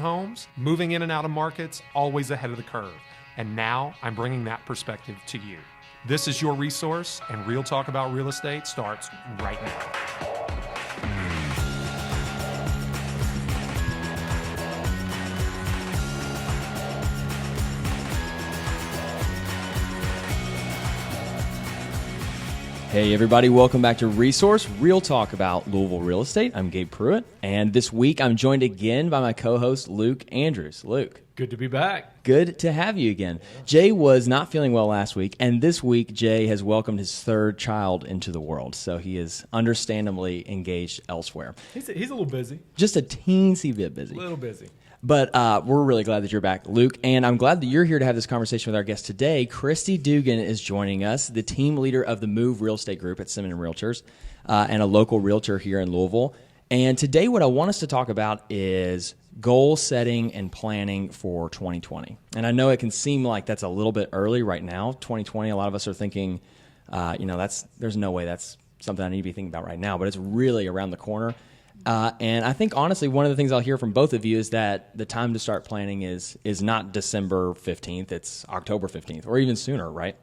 homes, moving in and out of markets, always ahead of the curve. And now I'm bringing that perspective to you. This is your resource, and Real Talk About Real Estate starts right now. Hey everybody, welcome back to Resource, Real Talk About Louisville Real Estate. I'm Gabe Pruitt, and this week I'm joined again by my co-host Luke Andrews. Luke. Good to be back. Good to have you again. Jay was not feeling well last week, and this week Jay has welcomed his third child into the world, so he is understandably engaged elsewhere. He's a little busy. Just a teensy bit busy. A little busy. But we're really glad that you're back, Luke, and I'm glad that you're here to have this conversation with our guest today. Kristy Dugan is joining us, the team leader of the Move Real Estate Group at Simmons & Realtors, and a local realtor here in Louisville. And today what I want us to talk about is goal setting and planning for 2020. And I know it can seem like that's a little bit early right now, 2020. A lot of us are thinking, there's no way that's something I need to be thinking about right now, but it's really around the corner. And I think, honestly, one of the things I'll hear from both of you is that the time to start planning is not December 15th, it's October 15th, or even sooner, right?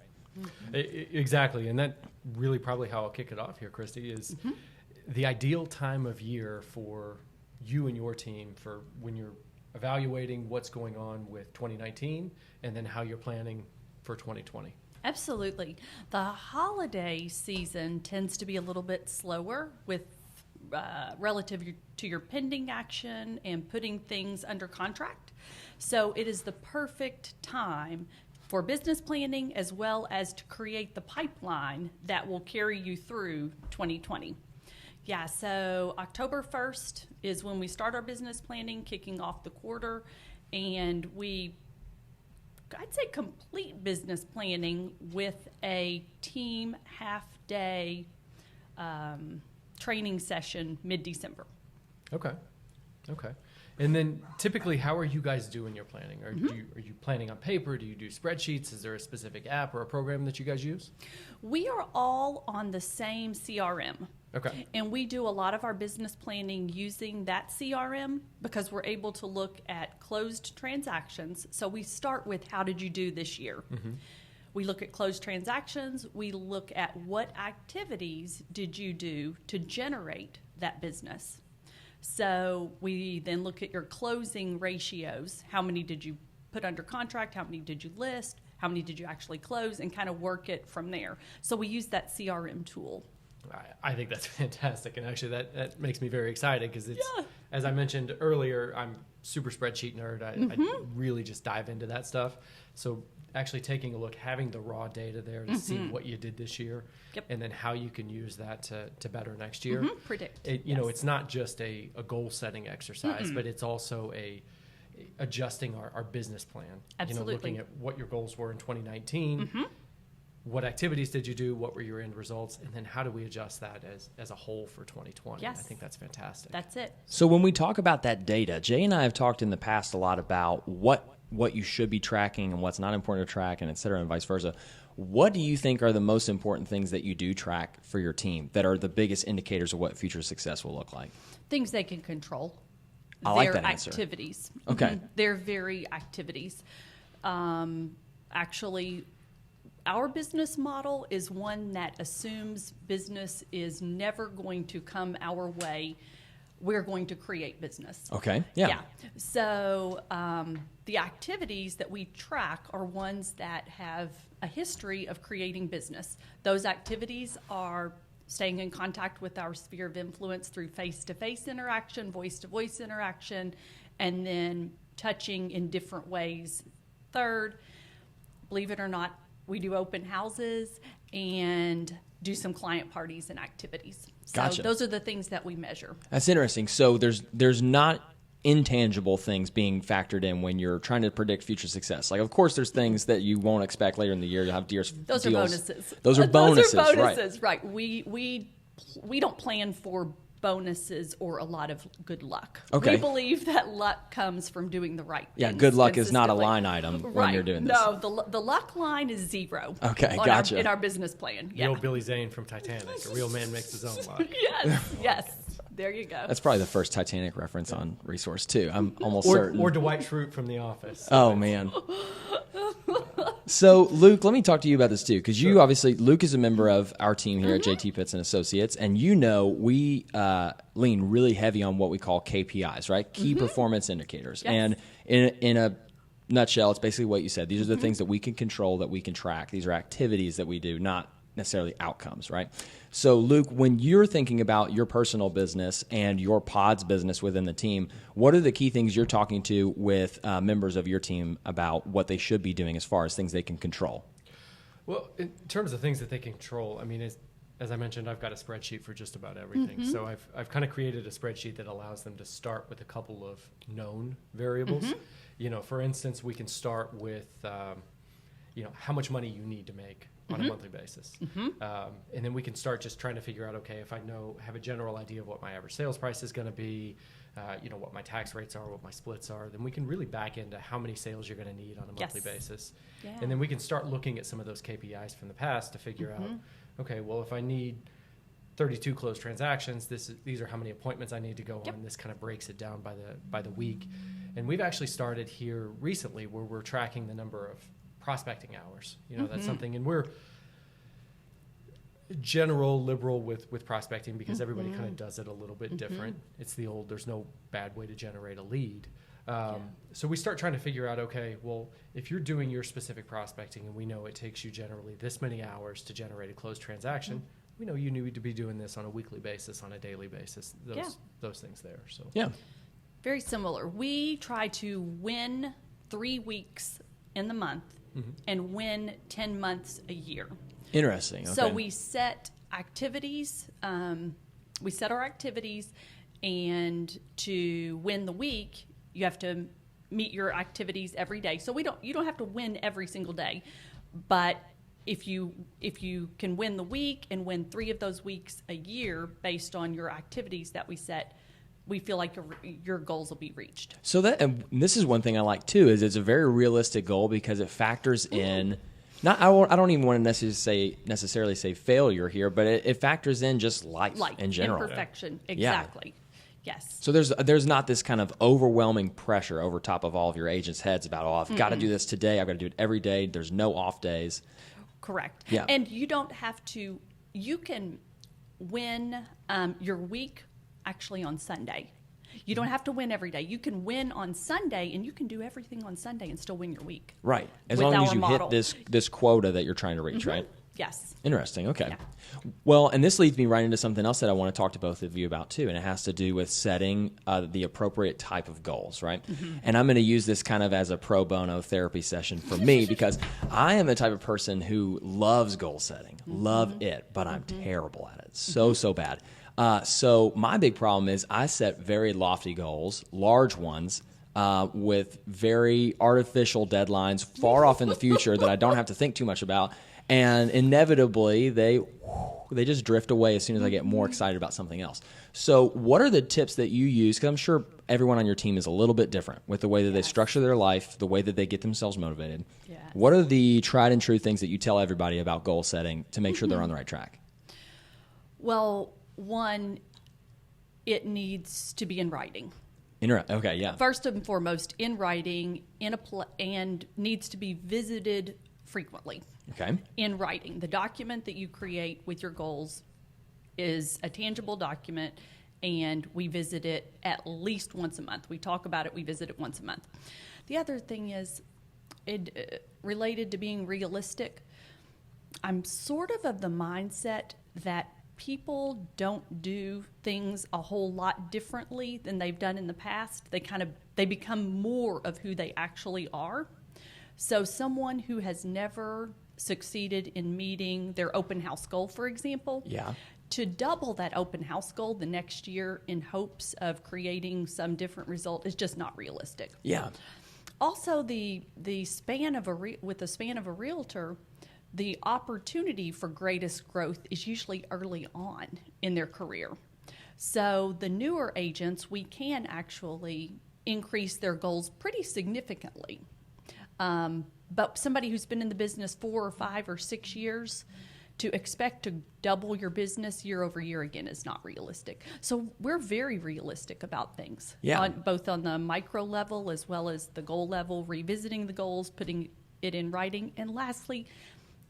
Exactly, and that really probably how I'll kick it off here, Kristy, is the ideal time of year for you and your team for when you're evaluating what's going on with 2019 and then how you're planning for 2020. Absolutely. The holiday season tends to be a little bit slower with relative to your pending action and putting things under contract. So it is the perfect time for business planning as well as to create the pipeline that will carry you through 2020. Yeah, so October 1st is when we start our business planning, kicking off the quarter, and I'd say complete business planning with a team half-day training session mid-December. Okay. And then typically, how are you guys doing your planning? Are you planning on paper? Do you do spreadsheets? Is there a specific app or a program that you guys use? We are all on the same CRM. Okay. And we do a lot of our business planning using that CRM because we're able to look at closed transactions. So we start with how did you do this year? Mm-hmm. We look at closed transactions. We look at what activities did you do to generate that business. So we then look at your closing ratios. How many did you put under contract? How many did you list? How many did you actually close? And kind of work it from there. So we use that CRM tool. I think that's fantastic. And actually that makes me very excited because it's, as I mentioned earlier, I'm super spreadsheet nerd. I really just dive into that stuff. So actually taking a look, having the raw data there to see what you did this year, and then how you can use that to better next year. Predict. It's not just a goal-setting exercise, but it's also adjusting our business plan. Absolutely. Looking at what your goals were in 2019, what activities did you do, what were your end results, and then how do we adjust that as a whole for 2020? Yes. I think that's fantastic. That's it. So when we talk about that data, Jay and I have talked in the past a lot about what you should be tracking and what's not important to track, and et cetera, and vice versa. What do you think are the most important things that you do track for your team that are the biggest indicators of what future success will look like? Things they can control. I like that answer. Their activities. Okay. They're very activities. Actually, our business model is one that assumes business is never going to come our way. We're going to create business. Okay. Yeah. So the activities that we track are ones that have a history of creating business. Those activities are staying in contact with our sphere of influence through face-to-face interaction, voice-to-voice interaction, and then touching in different ways. Third, believe it or not, we do open houses and do some client parties and activities. So Gotcha. Those are the things that we measure. That's interesting. So there's not intangible things being factored in when you're trying to predict future success. Like, of course, there's things that you won't expect later in the year. You'll have deals. Those are bonuses. Those are bonuses, right. We don't plan for bonuses or a lot of good luck. Okay. We believe that luck comes from doing the right things. Yeah, good luck is not a line item when you're doing this. No, the luck line is 0. Okay, gotcha. In our business plan. The old Billy Zane from Titanic. A real man makes his own luck. Yes. There you go. That's probably the first Titanic reference on Resource too. I'm almost certain. Or Dwight Schrute from The Office. Oh man. So Luke, let me talk to you about this too, because you obviously, Luke is a member of our team here at JT Pitts and Associates, and we lean really heavy on what we call KPIs, right? Key performance indicators. Yes. And in a nutshell, it's basically what you said. These are the things that we can control, that we can track. These are activities that we do, not necessarily outcomes, right? So Luke, when you're thinking about your personal business and your pod's business within the team, what are the key things you're talking to with members of your team about what they should be doing as far as things they can control? Well, in terms of things that they can control, I mean, as I mentioned, I've got a spreadsheet for just about everything. So I've kind of created a spreadsheet that allows them to start with a couple of known variables. You know, for instance, we can start with, how much money you need to make on a monthly basis. And then we can start just trying to figure out, okay, if I have a general idea of what my average sales price is going to be, what my tax rates are, what my splits are, then we can really back into how many sales you're going to need on a monthly basis. Yeah. And then we can start looking at some of those KPIs from the past to figure out, okay, well, if I need 32 closed transactions, these are how many appointments I need to go on. This kind of breaks it down by the week. And we've actually started here recently where we're tracking the number of prospecting hours. That's something, and we're general liberal with prospecting because everybody kind of does it a little bit different. It's the old, there's no bad way to generate a lead. So we start trying to figure out, okay, well, if you're doing your specific prospecting and we know it takes you generally this many hours to generate a closed transaction, we know you need to be doing this on a weekly basis, on a daily basis, those things there. So Very similar. We try to win 3 weeks in the month and win 10 months a year. Interesting. Okay. So we set activities. We set our activities, and to win the week, you have to meet your activities every day. So you don't have to win every single day, but if you can win the week and win 3 of those weeks a year based on your activities that we set, we feel like your goals will be reached. So and this is one thing I like too, is it's a very realistic goal because it factors in. I don't even want to necessarily say failure here, but it factors in just life in general. Imperfection, exactly. Yes. So there's not this kind of overwhelming pressure over top of all of your agents' heads about, I've got to do this today, I've got to do it every day, there's no off days. Correct. Yeah. And you don't have to, you can win your week actually on Sunday. You don't have to win every day. You can win on Sunday, and you can do everything on Sunday and still win your week. Right. As with long as our you model. hit this quota that you're trying to reach, right? Yes. Interesting. Okay. Yeah. Well, and this leads me right into something else that I want to talk to both of you about too, and it has to do with setting the appropriate type of goals, right? And I'm going to use this kind of as a pro bono therapy session for me because I am the type of person who loves goal setting, love it, but I'm terrible at it, so bad. So my big problem is I set very lofty goals, large ones, with very artificial deadlines far off in the future that I don't have to think too much about. And inevitably, they just drift away as soon as I get more excited about something else. So what are the tips that you use? Because I'm sure everyone on your team is a little bit different with the way that they structure their life, the way that they get themselves motivated. Yes. What are the tried and true things that you tell everybody about goal setting to make sure they're on the right track? Well, one, it needs to be in writing. Okay, yeah. First and foremost, in writing, and needs to be visited frequently. Okay. In writing. The document that you create with your goals is a tangible document, and we visit it at least once a month. We talk about it, we visit it once a month. The other thing is, related to being realistic, I'm sort of the mindset that people don't do things a whole lot differently than they've done in the past. They become more of who they actually are. So someone who has never succeeded in meeting their open house goal, for example, to double that open house goal the next year in hopes of creating some different result is just not realistic. Yeah. Also, with the span of a realtor, the opportunity for greatest growth is usually early on in their career. So the newer agents, we can actually increase their goals pretty significantly. But somebody who's been in the business 4 or 5 or 6 years, to expect to double your business year over year again is not realistic. So we're very realistic about things, both on the micro level as well as the goal level, revisiting the goals, putting it in writing. And lastly,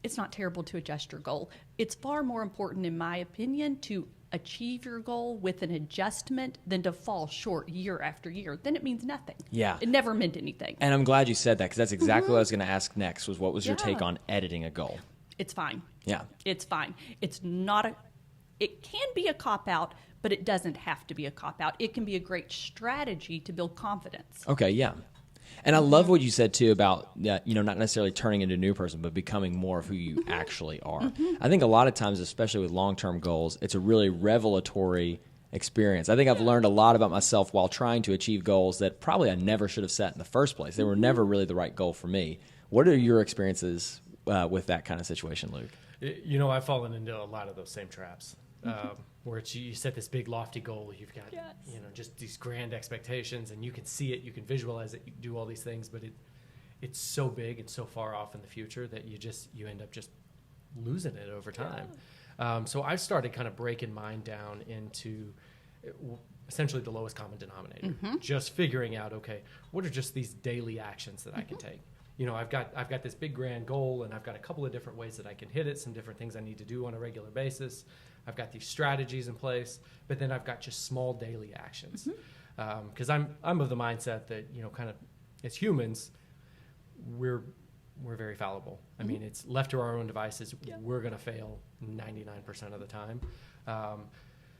it's not terrible to adjust your goal. It's far more important, in my opinion, to achieve your goal with an adjustment than to fall short year after year. Then it means nothing. Yeah. It never meant anything. And I'm glad you said that, because that's exactly what I was going to ask next, was what was your take on editing a goal? It's fine. Yeah. It's fine. It's not it can be a cop-out, but it doesn't have to be a cop-out. It can be a great strategy to build confidence. Okay, yeah. And I love what you said, too, about, not necessarily turning into a new person, but becoming more of who you actually are. I think a lot of times, especially with long-term goals, it's a really revelatory experience. I think I've learned a lot about myself while trying to achieve goals that probably I never should have set in the first place. They were never really the right goal for me. What are your experiences with that kind of situation, Luke? I've fallen into a lot of those same traps. Where you set this big lofty goal, you've got just these grand expectations, and you can see it, you can visualize it, you can do all these things, but it's so big and so far off in the future that you end up just losing it over time. So I've started kind of breaking mine down into essentially the lowest common denominator, just figuring out, okay, what are just these daily actions that I can take? I've got this big grand goal, and I've got a couple of different ways that I can hit it, some different things I need to do on a regular basis. I've got these strategies in place, but then I've got just small daily actions. Because I'm of the mindset that, kind of as humans, we're very fallible. I mean, it's left to our own devices, we're going to fail 99% of the time.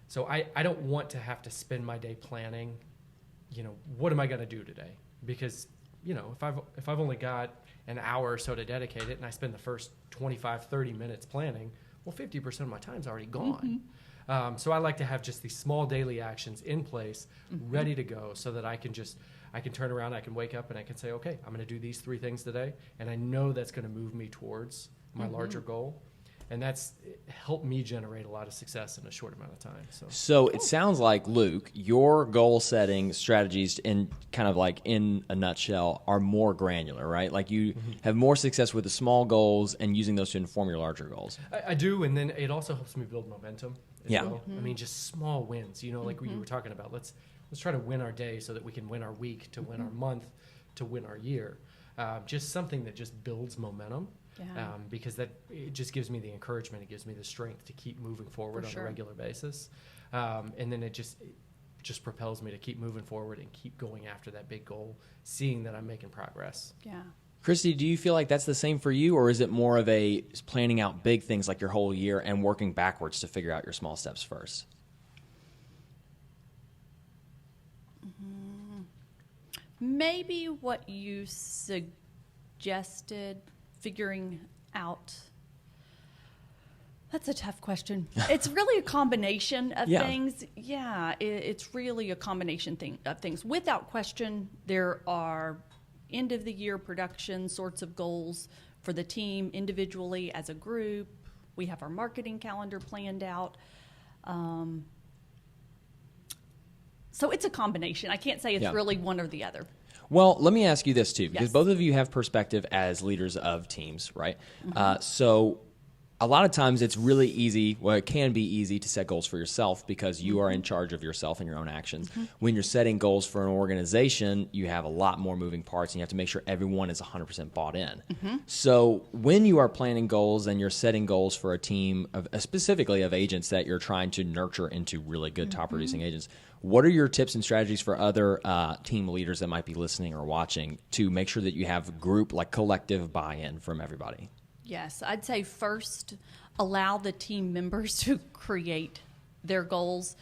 So I don't want to have to spend my day planning, what am I going to do today? Because if I've only got an hour or so to dedicate it, and I spend the first 25, 30 minutes planning, well, 50% of my time's already gone. So I like to have just these small daily actions in place, ready to go, so that I can turn around, I can wake up, and I can say, okay, I'm going to do these 3 things today, and I know that's going to move me towards my larger goal. And that's helped me generate a lot of success in a short amount of time. So it sounds like, Luke, your goal setting strategies, in kind of like in a nutshell, are more granular, right? Like you have more success with the small goals and using those to inform your larger goals. I do, and then it also helps me build momentum as well. I mean, just small wins, like you were talking about. Let's try to win our day so that we can win our week, to win our month, to win our year. Just something that just builds momentum. Because it just gives me the encouragement, it gives me the strength to keep moving forward on a regular basis, and then it just propels me to keep moving forward and keep going after that big goal, seeing that I'm making progress. Kristy, do you feel like that's the same for you, or is it more of a planning out big things like your whole year and working backwards to figure out your small steps first? Maybe what you suggested, figuring out. That's a tough question. It's really a combination of things. It's really a combination of things. Without question, there are end of the year production sorts of goals for the team individually, as a group. We have our marketing calendar planned out. So it's a combination. I can't say it's really one or the other. Well, let me ask you this, too, because both of you have perspective as leaders of teams, right? So a lot of times it's really easy, well, it can be easy to set goals for yourself because you are in charge of yourself and your own actions. When you're setting goals for an organization, you have a lot more moving parts, and you have to make sure everyone is 100% bought in. So when you are planning goals and you're setting goals for a team, specifically of agents that you're trying to nurture into really good top-producing agents, what are your tips and strategies for other team leaders that might be listening or watching to make sure that you have group, like collective buy-in from everybody? Yes, I'd say first, allow the team members to create their goals.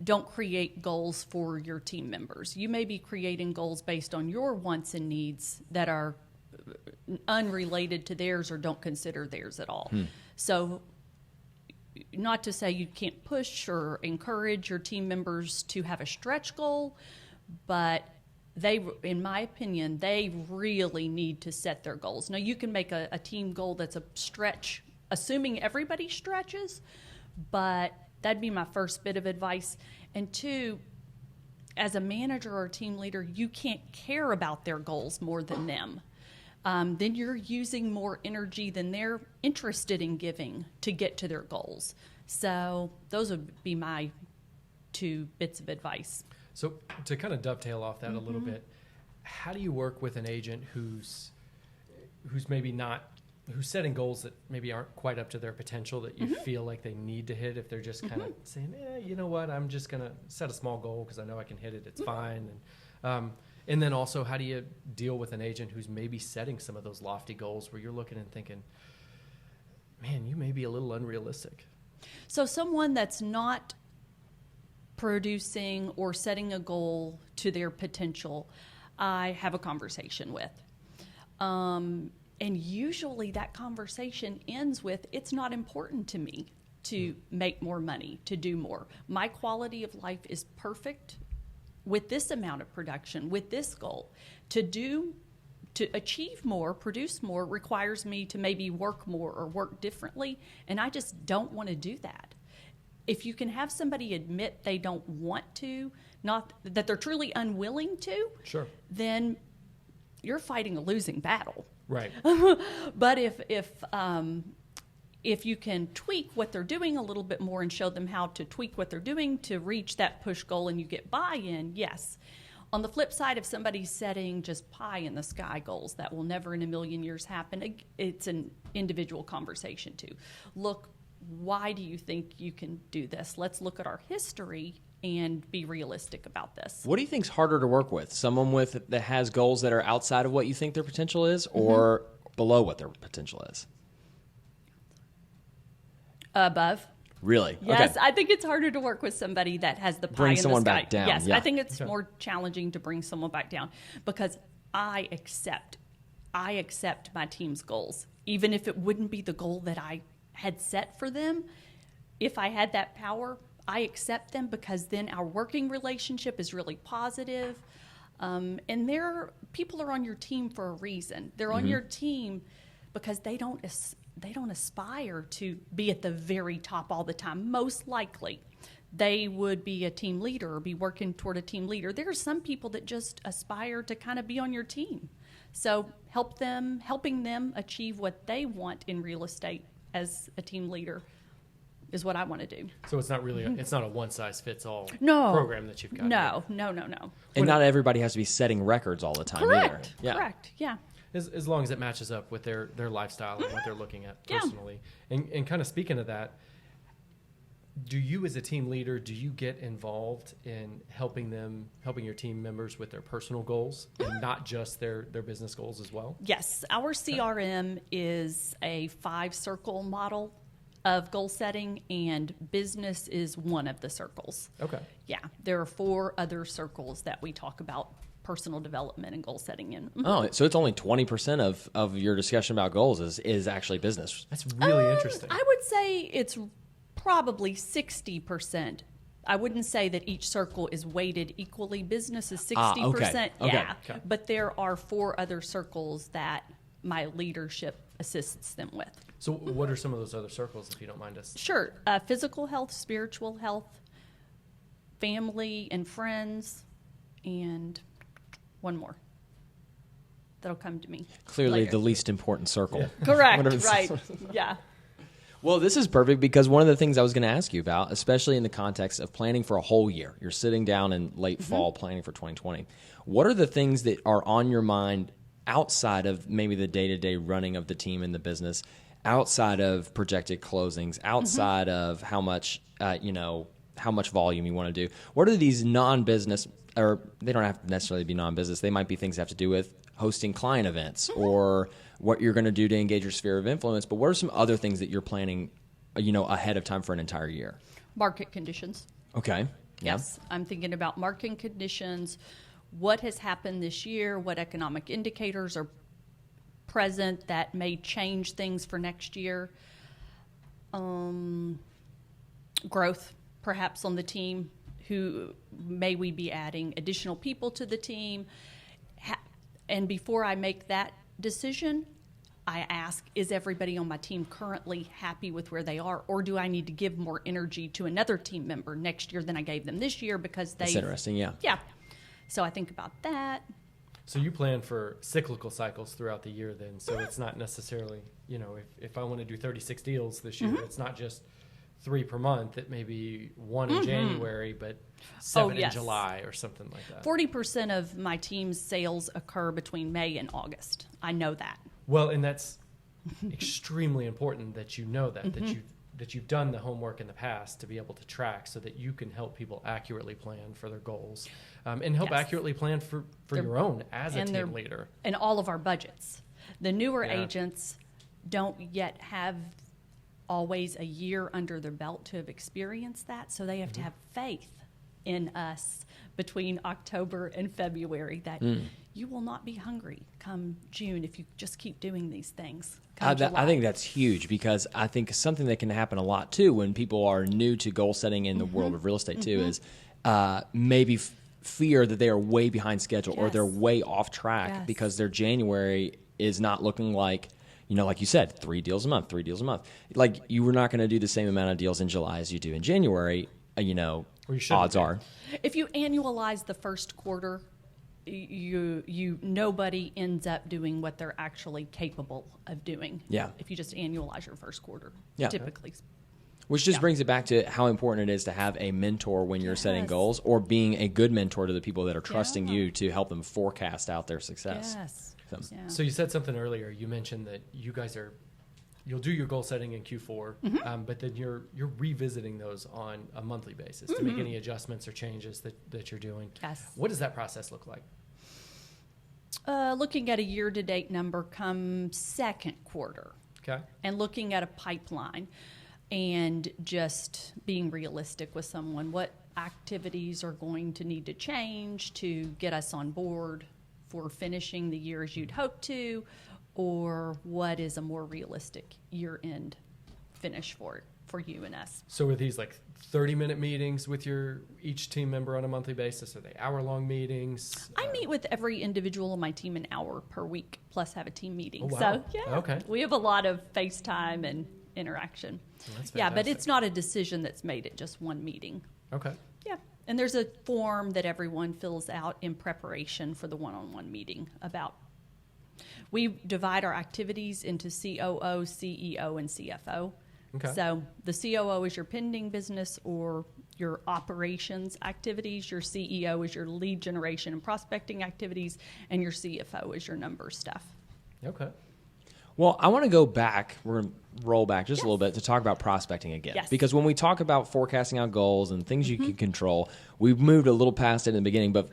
Don't create goals for your team members. You may be creating goals based on your wants and needs that are unrelated to theirs or don't consider theirs at all. So, not to say you can't push or encourage your team members to have a stretch goal, but they, in my opinion, they really need to set their goals. Now, you can make a team goal that's a stretch, assuming everybody stretches, but that'd be my first bit of advice. And 2, as a manager or a team leader, you can't care about their goals more than them. then you're using more energy than they're interested in giving to get to their goals. So those would be my 2 bits of advice. So to kind of dovetail off that a little bit, how do you work with an agent who's maybe not, who's setting goals that maybe aren't quite up to their potential, that you feel like they need to hit, if they're just kind of saying, you know what, I'm just going to set a small goal because I know I can hit it, it's fine. And then also, how do you deal with an agent who's maybe setting some of those lofty goals where you're looking and thinking, man, you may be a little unrealistic? So someone that's not producing or setting a goal to their potential, I have a conversation with. And usually that conversation ends with, it's not important to me to make more money, to do more. My quality of life is perfect with this amount of production, with this goal. To achieve more, produce more, requires me to maybe work more or work differently, and I just don't want to do that. If you can have somebody admit they don't want to, not that they're truly unwilling to, Sure. then you're fighting a losing battle. Right. But if you can tweak what they're doing a little bit more and show them how to tweak what they're doing to reach that push goal and you get buy-in, yes. On the flip side, if somebody's setting just pie in the sky goals that will never in a million years happen, it's an individual conversation too. Look, why do you think you can do this? Let's look at our history and be realistic about this. What do you think's harder to work with? Someone that has goals that are outside of what you think their potential is, or below what their potential is? Above. Really? Yes, Okay. I think it's harder to work with somebody that has the pie Bring in the sky. someone back down, Yes, yeah. I think it's more challenging to bring someone back down because I accept my team's goals, even if it wouldn't be the goal that I had set for them. If I had that power, I accept them because then our working relationship is really positive. And people are on your team for a reason. They're on your team because they don't aspire to be at the very top all the time. Most likely, they would be a team leader or be working toward a team leader. There are some people that just aspire to kind of be on your team. So helping them achieve what they want in real estate as a team leader is what I want to do. So it's not really it's not a one-size-fits-all No. program that you've got. No. And not everybody has to be setting records all the time Correct. either. Yeah. Correct. Yeah. As long as it matches up with their lifestyle and what they're looking at Yeah. personally. And kind of speaking of that, do you as a team leader, do you get involved in helping your team members with their personal goals and not just their business goals as well? Yes, our CRM is a 5-circle model of goal setting, and business is one of the circles. Okay. Yeah, there are 4 other circles that we talk about personal development and goal setting in. Oh, so it's only 20% of your discussion about goals is actually business. That's really interesting. I would say it's probably 60%. I wouldn't say that each circle is weighted equally. Business is 60%. Okay. Yeah, Okay. but there are 4 other circles that my leadership assists them with. So what are some of those other circles, if you don't mind us? Sure. Physical health, spiritual health, family and friends, and one more that'll come to me. Clearly later. the least important circle. Correct. Whatever it's- Right. Yeah. Well, this is perfect because one of the things I was going to ask you about, especially in the context of planning for a whole year, you're sitting down in late fall planning for 2020. What are the things that are on your mind outside of maybe the day-to-day running of the team and the business, outside of projected closings, outside of how much volume you want to do? What are these non-business, or they don't have to necessarily be non-business, they might be things that have to do with hosting client events or what you're going to do to engage your sphere of influence, but what are some other things that you're planning, ahead of time for an entire year? Market conditions. Okay. Yes. I'm thinking about market conditions, what has happened this year, what economic indicators are present that may change things for next year. Growth, perhaps, on the team. Who may we be adding additional people to the team? And before I make that decision, I ask, is everybody on my team currently happy with where they are, or do I need to give more energy to another team member next year than I gave them this year because they... That's interesting, yeah. Yeah. So I think about that. So you plan for cyclical cycles throughout the year then. So it's not necessarily, if I want to do 36 deals this year, it's not just 3 per month. It may be 1 in January, but 7 in July or something like that. 40% of my team's sales occur between May and August. I know that. Well, and that's extremely important that you know that, that you've done the homework in the past to be able to track so that you can help people accurately plan for their goals and help accurately plan for your own as a team leader. And all of our budgets. The newer agents don't yet have always a year under their belt to have experienced that, so they have to have faith in us between October and February that you will not be hungry come June if you just keep doing these things. I think that's huge, because I think something that can happen a lot too when people are new to goal setting in the world of real estate too is maybe fear that they are way behind schedule or they're way off track because their January is not looking like, like you said, 3 deals a month. Like you were not going to do the same amount of deals in July as you do in January, odds are. If you annualize the first quarter, nobody ends up doing what they're actually capable of doing. Yeah. If you just annualize your first quarter, typically. Which just brings it back to how important it is to have a mentor when you're setting goals, or being a good mentor to the people that are trusting you to help them forecast out their success. Yes. So you said something earlier. You mentioned that you guys you'll do your goal setting in Q4, but then you're revisiting those on a monthly basis to make any adjustments or changes that you're doing. Yes. What does that process look like? Looking at a year-to-date number come second quarter. Okay. And looking at a pipeline and just being realistic with someone. What activities are going to need to change to get us on board for finishing the year as you'd hope to, or what is a more realistic year-end finish for you and us. So are these like 30-minute meetings with each team member on a monthly basis? Are they hour-long meetings? I meet with every individual on my team an hour per week, plus have a team meeting. Oh, wow. So, Okay. We have a lot of FaceTime and interaction. Well, that's yeah, but fantastic. it's not a decision that's made at just one meeting. Okay. Yeah. And there's a form that everyone fills out in preparation for the one-on-one meeting about. We divide our activities into COO, CEO, and CFO. Okay. So the COO is your pending business or your operations activities. Your CEO is your lead generation and prospecting activities. And your CFO is your numbers stuff. Okay. Well, I want to go back. We're going to roll back just a little bit to talk about prospecting again. Yes. Because when we talk about forecasting out goals and things you can control, we've moved a little past it in the beginning, but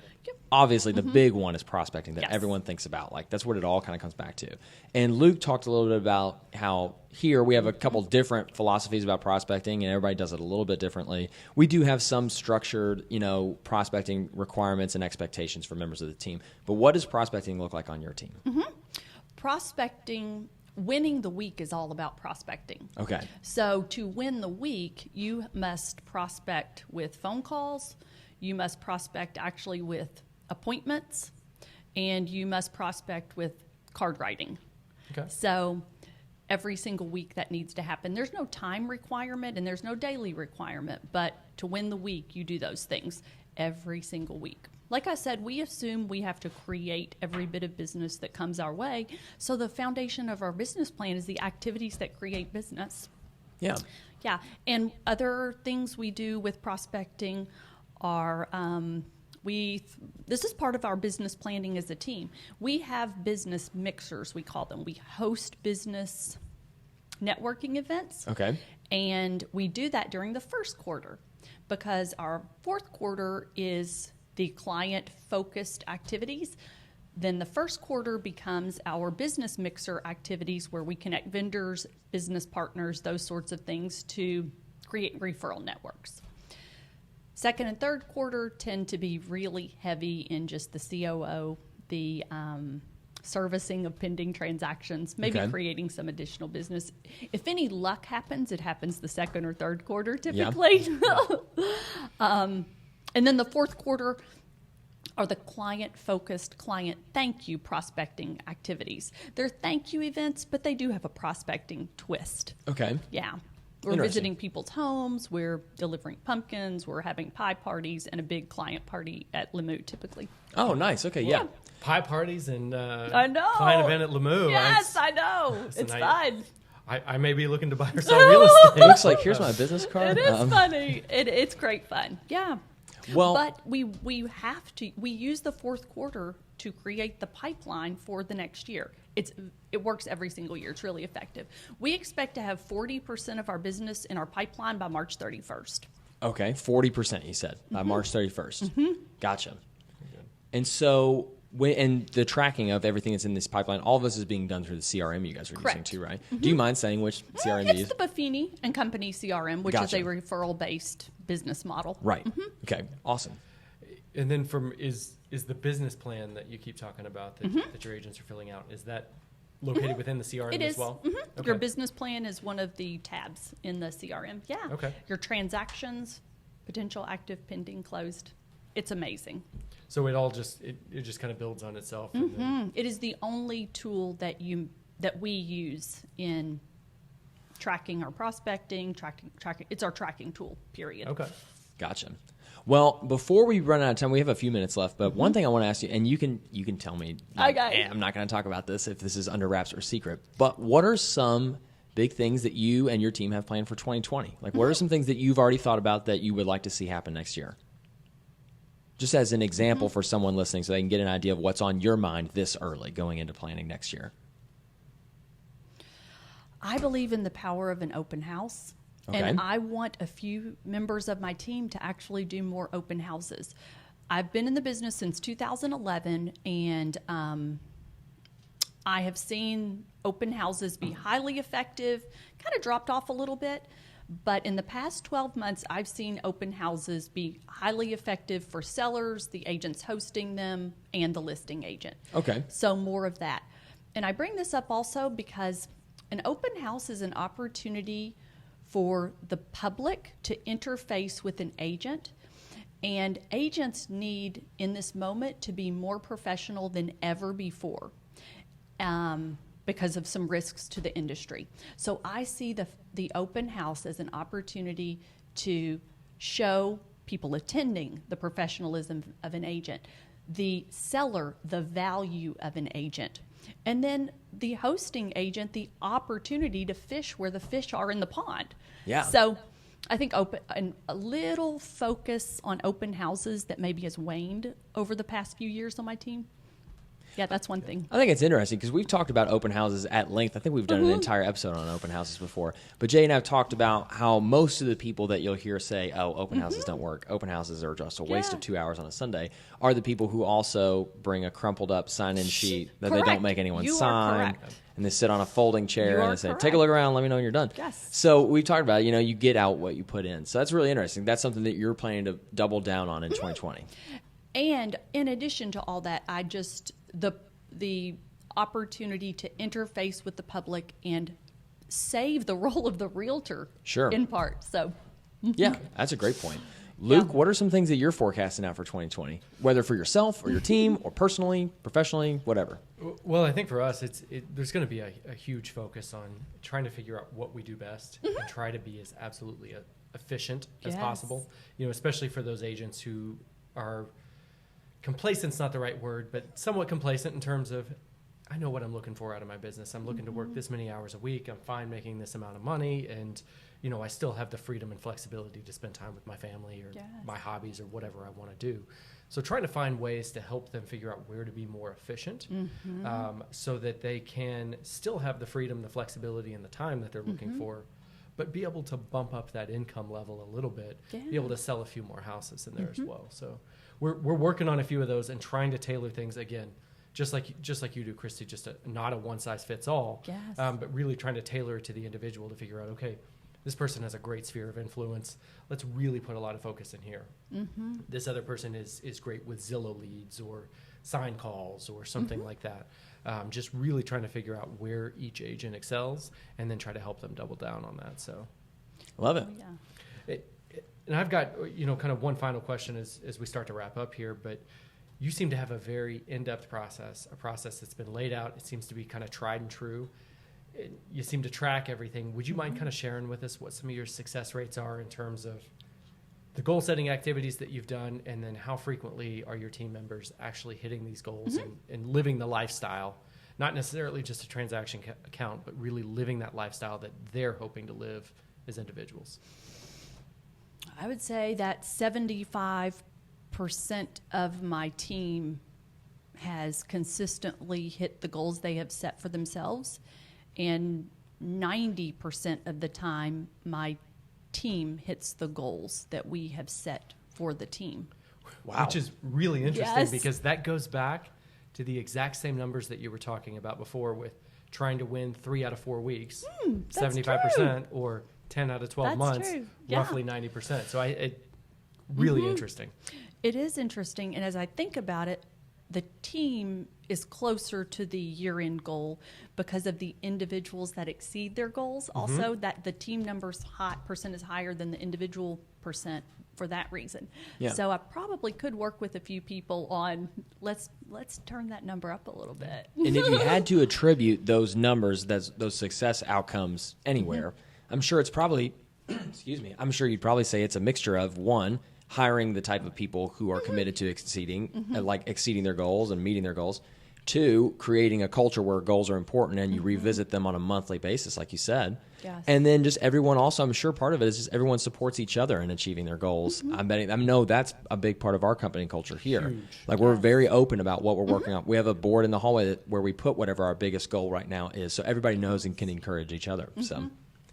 obviously the big one is prospecting that everyone thinks about. Like that's what it all kind of comes back to. And Luke talked a little bit about how here we have a couple different philosophies about prospecting, and everybody does it a little bit differently. We do have some structured, prospecting requirements and expectations for members of the team. But what does prospecting look like on your team? Prospecting, winning the week is all about prospecting. Okay. So to win the week, you must prospect with phone calls, you must prospect actually with appointments, and you must prospect with card writing. Okay. So every single week that needs to happen. There's no time requirement and there's no daily requirement, but to win the week, you do those things every single week. Like I said, we assume we have to create every bit of business that comes our way. So the foundation of our business plan is the activities that create business. Yeah. Yeah. And other things we do with prospecting are this is part of our business planning as a team. We have business mixers, we call them. We host business networking events. Okay. And we do that during the first quarter because our fourth quarter is the client-focused activities. Then the first quarter becomes our business mixer activities where we connect vendors, business partners, those sorts of things to create referral networks. Second and third quarter tend to be really heavy in just the COO, the servicing of pending transactions, maybe creating some additional business. If any luck happens, it happens the second or third quarter typically. Yeah. And then the fourth quarter are the client-focused, client thank you prospecting activities. They're thank you events, but they do have a prospecting twist. Okay. Yeah. We're Interesting. visiting people's homes. We're delivering pumpkins. We're having pie parties and a big client party at Lemieux typically. Oh, nice. Okay, yeah. Pie parties and I know. client event at Lemieux. Yes, I know. It's fun. I may be looking to buy or sell real estate. It looks like, here's my business card. It is funny. It's great fun. Yeah. Well, But we have to, we use the fourth quarter to create the pipeline for the next year. It works every single year. It's really effective. We expect to have 40% of our business in our pipeline by March 31st. okay, 40% you said by March 31st. Gotcha. And so, and the tracking of everything that's in this pipeline, all of this is being done through the CRM you guys are using Correct. too, right? Do you mind saying which CRM you It's use? the Buffini and Company CRM, which Gotcha. is a referral-based business model. Right. Okay, awesome. And then is the business plan that you keep talking about that your agents are filling out, is that located within the CRM It as is. well? Okay. Your business plan is one of the tabs in the CRM. Yeah. Okay. Your transactions, potential, active, pending, closed. It's amazing. So it all just it just kind of builds on itself. And then, It is the only tool that we use in tracking our prospecting, tracking. It's our tracking tool, period. okay. Gotcha. Well, before we run out of time, we have a few minutes left, but one thing I want to ask you, and you can tell me, Okay. I'm not going to talk about this if this is under wraps or secret, but what are some big things that you and your team have planned for 2020? Like, what are some things that you've already thought about that you would like to see happen next year? Just as an example for someone listening so they can get an idea of what's on your mind this early going into planning next year. I believe in the power of an open house. Okay. And I want a few members of my team to actually do more open houses. I've been in the business since 2011, and I have seen open houses be highly effective, kind of dropped off a little bit. But in the past 12 months, I've seen open houses be highly effective for sellers, the agents hosting them, and the listing agent. Okay. So more of that. And I bring this up also because an open house is an opportunity for the public to interface with an agent. And agents need, in this moment, to be more professional than ever before because of some risks to the industry. So I see the open house as an opportunity to show people attending the professionalism of an agent, the seller, the value of an agent, and then the hosting agent, the opportunity to fish where the fish are in the pond. Yeah. So I think a little focus on open houses that maybe has waned over the past few years on my team. Yeah, that's one thing. I think it's interesting because we've talked about open houses at length. I think we've done an entire episode on open houses before. But Jay and I have talked about how most of the people that you'll hear say, oh, open houses don't work, open houses are just a waste of 2 hours on a Sunday, are the people who also bring a crumpled up sign-in sheet that they Correct. don't make anyone You are sign. correct. And they sit on a folding chair You and are they say, correct. take a look around, let me know when you're done. Yes. So we've talked about, you get out what you put in. So that's really interesting. That's something that you're planning to double down on in 2020. And in addition to all that, I just the opportunity to interface with the public and save the role of the realtor. Sure. In part. So Yeah, that's a great point. Luke, what are some things that you're forecasting out for 2020, whether for yourself or your team or personally, professionally, whatever? Well, I think for us, there's going to be a huge focus on trying to figure out what we do best and try to be as absolutely efficient as Yes. possible. Especially for those agents who are complacent's not the right word, but somewhat complacent in terms of, I know what I'm looking for out of my business. I'm looking to work this many hours a week. I'm fine making this amount of money, and I still have the freedom and flexibility to spend time with my family or Yes. my hobbies or whatever I want to do. So trying to find ways to help them figure out where to be more efficient so that they can still have the freedom, the flexibility, and the time that they're looking for, but be able to bump up that income level a little bit, be able to sell a few more houses in there as well. So we're working on a few of those and trying to tailor things, again, just like you do, Kristy, just not a one-size-fits-all, Yes. but really trying to tailor it to the individual to figure out, okay, this person has a great sphere of influence. Let's really put a lot of focus in here. This other person is great with Zillow leads or sign calls or something like that. Just really trying to figure out where each agent excels and then try to help them double down on that. So, Love it. yeah. And I've got, kind of one final question as we start to wrap up here, but you seem to have a very in-depth process, a process that's been laid out. It seems to be kind of tried and true. you seem to track everything. Would you mind kind of sharing with us what some of your success rates are in terms of the goal setting activities that you've done, and then how frequently are your team members actually hitting these goals and living the lifestyle, not necessarily just a transaction account, but really living that lifestyle that they're hoping to live as individuals? I would say that 75% of my team has consistently hit the goals they have set for themselves, and 90% of the time my team hits the goals that we have set for the team. Wow. Which is really interesting Yes. because that goes back to the exact same numbers that you were talking about before with trying to win 3 out of 4 weeks, that's 75%, or 10 out of 12 That's months, true. Yeah. roughly 90%. So it really interesting. It is interesting, and as I think about it, the team is closer to the year-end goal because of the individuals that exceed their goals. Also, that the team numbers percent is higher than the individual percent for that reason. Yeah. So I probably could work with a few people on let's turn that number up a little bit. And if you had to attribute those numbers, those success outcomes anywhere, I'm sure it's probably, excuse me, I'm sure you'd probably say it's a mixture of, one, hiring the type of people who are committed to exceeding their goals and meeting their goals. 2, creating a culture where goals are important and you revisit them on a monthly basis, like you said. Yes. And then just everyone also, I'm sure part of it is just everyone supports each other in achieving their goals. I know that's a big part of our company culture here. Huge. Like we're very open about what we're working on. We have a board in the hallway where we put whatever our biggest goal right now is, so everybody knows and can encourage each other. So,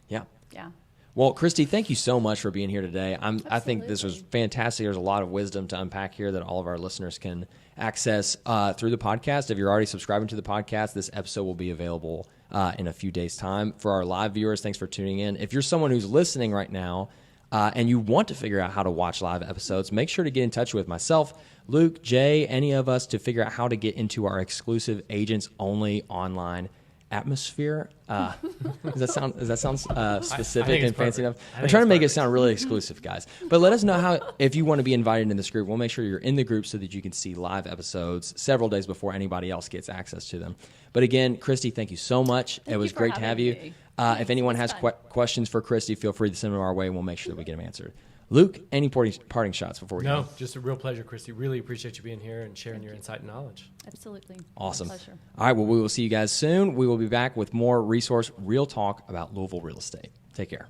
yeah. Yeah. Well, Kristy, thank you so much for being here today. I think this was Absolutely. fantastic. There's a lot of wisdom to unpack here that all of our listeners can access through the podcast. If you're already subscribing to the podcast, this episode will be available in a few days' time. For our live viewers, thanks for tuning in. If you're someone who's listening right now and you want to figure out how to watch live episodes, make sure to get in touch with myself, Luke, Jay, any of us to figure out how to get into our exclusive agents-only online atmosphere. Does that sound specific and fancy enough? I'm trying to make it sound really exclusive, guys. But let us know how, if you want to be invited in this group. We'll make sure you're in the group so that you can see live episodes several days before anybody else gets access to them. But again, Kristy, thank you so much. It was you for great to have having you. me. If anyone has questions for Kristy, feel free to send them our way and we'll make sure that we get them answered. Luke, any parting shots before we go? No, just a real pleasure, Kristy. Really appreciate you being here and sharing your insight and knowledge. Absolutely. Awesome. My pleasure. All right, well, we will see you guys soon. We will be back with more real talk about Louisville real estate. Take care.